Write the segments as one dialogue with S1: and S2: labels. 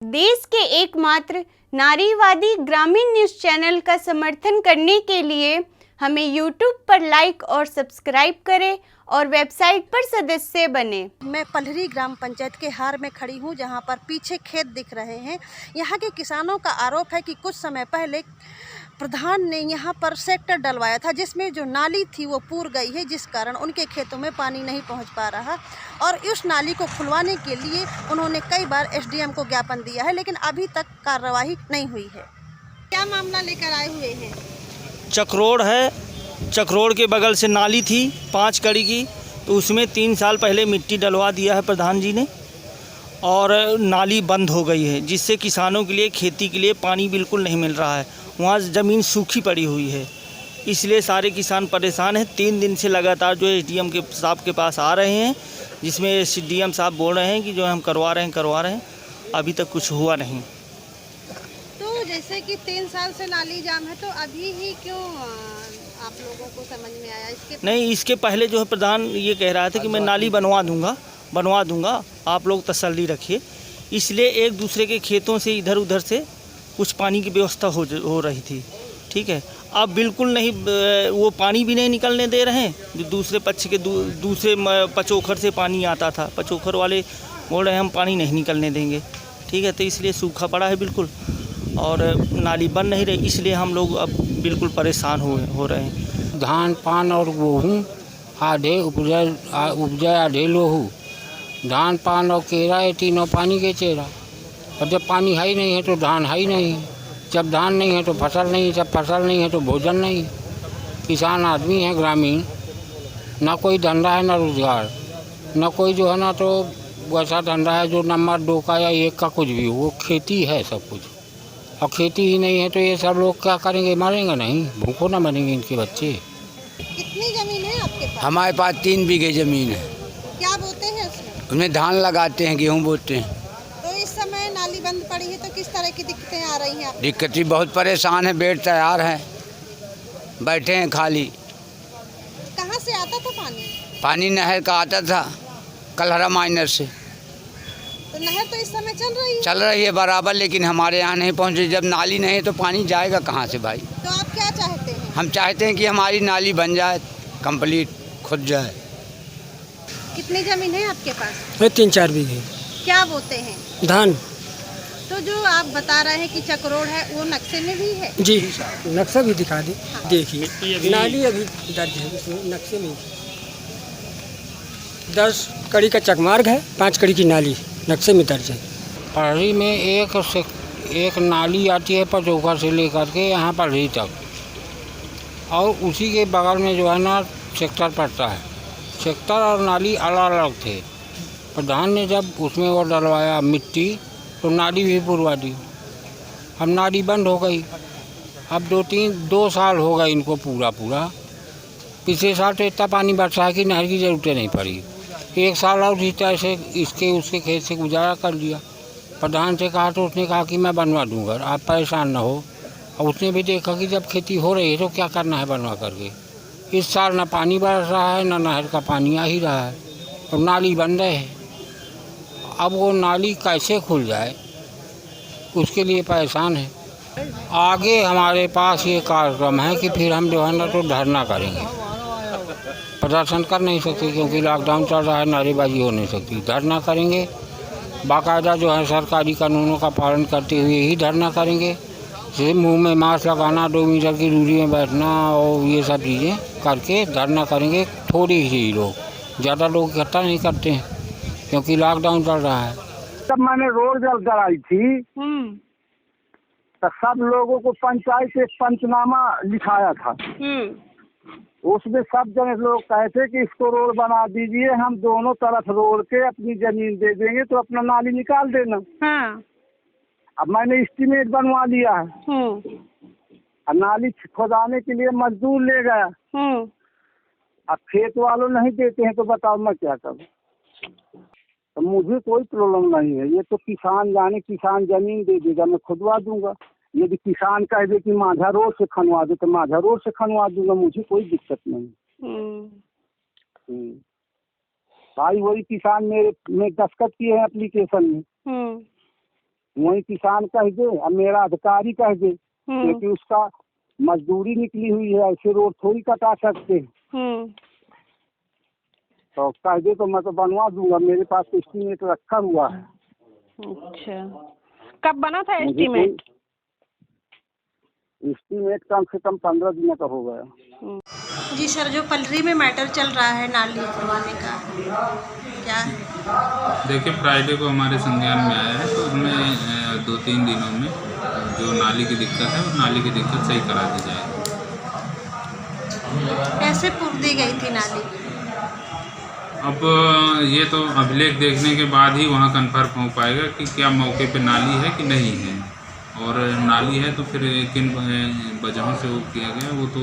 S1: देश के एकमात्र नारीवादी ग्रामीण न्यूज़ चैनल का समर्थन करने के लिए हमें YouTube पर लाइक और सब्सक्राइब करें और वेबसाइट पर सदस्य बने।
S2: मैं पलहरी ग्राम पंचायत के हार में खड़ी हूँ, जहाँ पर पीछे खेत दिख रहे हैं। यहाँ के किसानों का आरोप है कि कुछ समय पहले प्रधान ने यहाँ पर सेक्टर डलवाया था, जिसमें जो नाली थी वो पूर गई है, जिस कारण उनके खेतों में पानी नहीं पहुँच पा रहा। और उस नाली को खुलवाने के लिए उन्होंने कई बार SDM को ज्ञापन दिया है, लेकिन अभी तक कार्रवाई नहीं हुई है। क्या मामला लेकर आए हुए हैं?
S3: चक्रोड़ है, चक्रोड़ के बगल से नाली थी 5 कड़ी की, तो उसमें 3 साल पहले मिट्टी डलवा दिया है प्रधान जी ने और नाली बंद हो गई है, जिससे किसानों के लिए खेती के लिए पानी बिल्कुल नहीं मिल रहा है। वहाँ ज़मीन सूखी पड़ी हुई है, इसलिए सारे किसान परेशान हैं। 3 दिन से लगातार जो SDM के साहब के पास आ रहे हैं, जिसमें SDM साहब बोल रहे हैं कि जो हम करवा रहे हैं, अभी तक कुछ हुआ नहीं।
S2: तो जैसे कि 3 साल से नाली जाम है, तो अभी ही क्यों आप लोगों को समझ में आया?
S3: नहीं, इसके पहले जो है प्रधान ये कह रहा था कि मैं नाली बनवा दूंगा, आप लोग तसल्ली रखिए। इसलिए एक दूसरे के खेतों से इधर उधर से कुछ पानी की व्यवस्था हो रही थी, ठीक है। अब बिल्कुल नहीं, वो पानी भी नहीं निकलने दे रहे हैं। जो दूसरे पक्ष के दूसरे पचोखर से पानी आता था, पचोखर वाले बोल रहे हैं हम पानी नहीं निकलने देंगे, ठीक है। तो इसलिए सूखा पड़ा है बिल्कुल और नाली बन नहीं रही, इसलिए हम लोग अब बिल्कुल परेशान हो रहे हैं।
S4: धान पान और गेहूँ आधे उपजा आधे लोहू। धान पान और केरा ये तीनों पानी के चेहरा। और जब पानी है ही नहीं है तो धान है ही नहीं है। जब धान नहीं है तो फसल नहीं है, जब फसल नहीं है तो भोजन नहीं है। किसान आदमी है ग्रामीण, ना कोई धंधा है ना रोजगार, ना कोई जो है ना तो वैसा धंधा है जो नंबर 2 का या 1 का कुछ भी हो। वो खेती है सब कुछ, और खेती ही नहीं है तो ये सब लोग क्या करेंगे? मरेंगे नहीं, भूखों ना मरेंगे इनके बच्चे।
S2: कितनी जमीन है आपके पास?
S5: हमारे पास 3 बीघे ज़मीन है।
S2: क्या बोते हैं उसमें?
S5: उसमें धान लगाते हैं, गेहूँ बोते हैं।
S2: तो इस समय नाली बंद पड़ी है, तो किस तरह की दिक्कतें आ रही हैं आपको?
S5: दिक्कतें बहुत परेशान है, बेड तैयार है, बैठे हैं खाली।
S2: कहाँ से आता था पानी?
S5: पानी नहर का आता था, कलहरा माइनर से।
S2: तो नहर तो इस समय चल
S5: रही है बराबर, लेकिन हमारे यहाँ नहीं पहुँचे। जब नाली नहीं है तो पानी जाएगा कहाँ से भाई?
S2: तो आप क्या चाहते हैं?
S5: हम चाहते हैं कि हमारी नाली बन जाए, कंप्लीट खुद जाए।
S2: कितनी जमीन है आपके पास?
S6: है 3-4 बीघे।
S2: क्या बोते हैं?
S6: धान।
S2: तो जो आप बता रहे हैं कि चक्रोड़ है, वो नक्शे में भी है?
S6: जी, नक्शा भी दिखा दे।
S2: हाँ।
S6: देखिए नाली अभी दर्ज है उसमें, नक्शे में 10 कड़ी का चकमार्ग है, 5 कड़ी की नाली नक्शे में दर्ज है।
S4: पलहरी में एक नाली आती है पचोखर से लेकर के यहाँ पलहरी तक, और उसी के बगल में जो है ना सेक्टर पड़ता है। सेक्टर और नाली अलग अलग थे। प्रधान ने जब उसमें वो डलवाया मिट्टी तो नाली भी पुरवा दी। अब नाली बंद हो गई। अब 2 साल हो गए इनको पूरा। पिछले साल तो इतना पानी बरसा है कि नहर की ज़रूरत नहीं पड़ी। 1 साल और इस तरह से उसके खेत से गुजारा कर लिया। प्रधान से कहा तो उसने कहा कि मैं बनवा दूंगा, आप परेशान ना हो। और उसने भी देखा कि जब खेती हो रही है तो क्या करना है बनवा करके। इस साल ना पानी बरस रहा है, ना नहर का पानी आ ही रहा है, और नाली बंद है। अब वो नाली कैसे खुल जाए, उसके लिए परेशान है। आगे हमारे पास ये कार्यक्रम है कि फिर हम जो है ना तो धरना करेंगे। प्रदर्शन कर नहीं सकते क्योंकि लॉकडाउन चल रहा है, नारेबाजी हो नहीं सकती। धरना करेंगे, बाकायदा जो है सरकारी कानूनों का पालन करते हुए ही धरना करेंगे। जैसे मुंह में मास्क लगाना, 2 मीटर की दूरी में बैठना और ये सब चीज़ें करके धरना करेंगे। थोड़ी ही लोग, ज़्यादा लोग इकट्ठा नहीं करते हैं क्योंकि लॉकडाउन चल रहा है।
S7: जब मैंने रोड जल कराई थी तो सब लोगों को पंचायत से पंचनामा लिखाया था। उसमें सब जने लोग कहते कि इसको रोड बना दीजिए, हम दोनों तरफ रोड के अपनी जमीन दे देंगे तो अपना नाली निकाल देना।
S1: हाँ।
S7: अब मैंने एस्टीमेट बनवा लिया है। अब नाली खोदाने के लिए मजदूर ले गया। अब खेत वालों नहीं देते हैं तो बताओ मैं क्या करूं? तो मुझे कोई प्रॉब्लम नहीं है, ये तो किसान जाने, किसान जमीन दे देगा, मैं खुदवा दूंगा। यदि किसान कह दे कि माझा रोड से खनवा दे तो माझा रोड से खनवा दूंगा, मुझे कोई दिक्कत नहीं। भाई वही किसान मेरे में दस्तखत किए हैं एप्लीकेशन में। वही किसान कह दे और मेरा अधिकारी कह दे, क्योंकि उसका मजदूरी निकली हुई है, ऐसे रोड थोड़ी कटा सकते। तो कह दे तो मैं तो बनवा दूंगा, मेरे पास तो एस्टीमेट रखा हुआ है।
S2: अच्छा, कब बना था एस्टीमेट?
S7: एस्टीमेट कम से कम 15 दिन का हो गया।
S2: जी सर, जो पलरी में मैटर चल रहा है नाली खुलवाने का, क्या है?
S8: देखिए, फ्राइडे को हमारे संज्ञान में आया है, तो उसमें 2-3 दिनों में जो नाली की दिक्कत है, उस नाली की दिक्कत सही करा दी जाएगी।
S2: कैसे पूर दी गई थी नाली?
S8: अब ये तो अभिलेख देखने के बाद ही वहाँ कन्फर्म हो पाएगा कि क्या मौके पे नाली है कि नहीं है, और नाली है तो फिर किन वजहों से वो किया गया, वो तो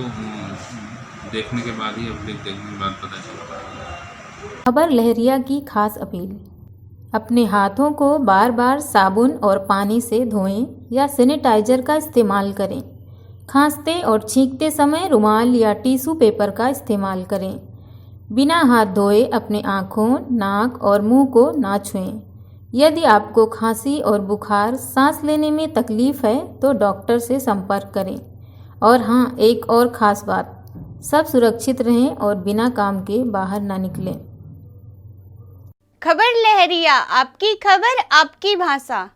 S8: देखने के बाद ही, अभिलेख देखने के बाद पता चल पाएगा।
S9: खबर लहरिया की खास अपील। अपने हाथों को बार बार साबुन और पानी से धोएं या सैनिटाइजर का इस्तेमाल करें। खांसते और छींकते समय रुमाल या टिश्यू पेपर का इस्तेमाल करें। बिना हाथ धोए अपने आँखों, नाक और मुंह को ना छुएं। यदि आपको खांसी और बुखार, सांस लेने में तकलीफ है तो डॉक्टर से संपर्क करें। और हाँ, एक और ख़ास बात, सब सुरक्षित रहें और बिना काम के बाहर ना निकलें।
S1: खबर लहरिया, आपकी खबर आपकी भाषा।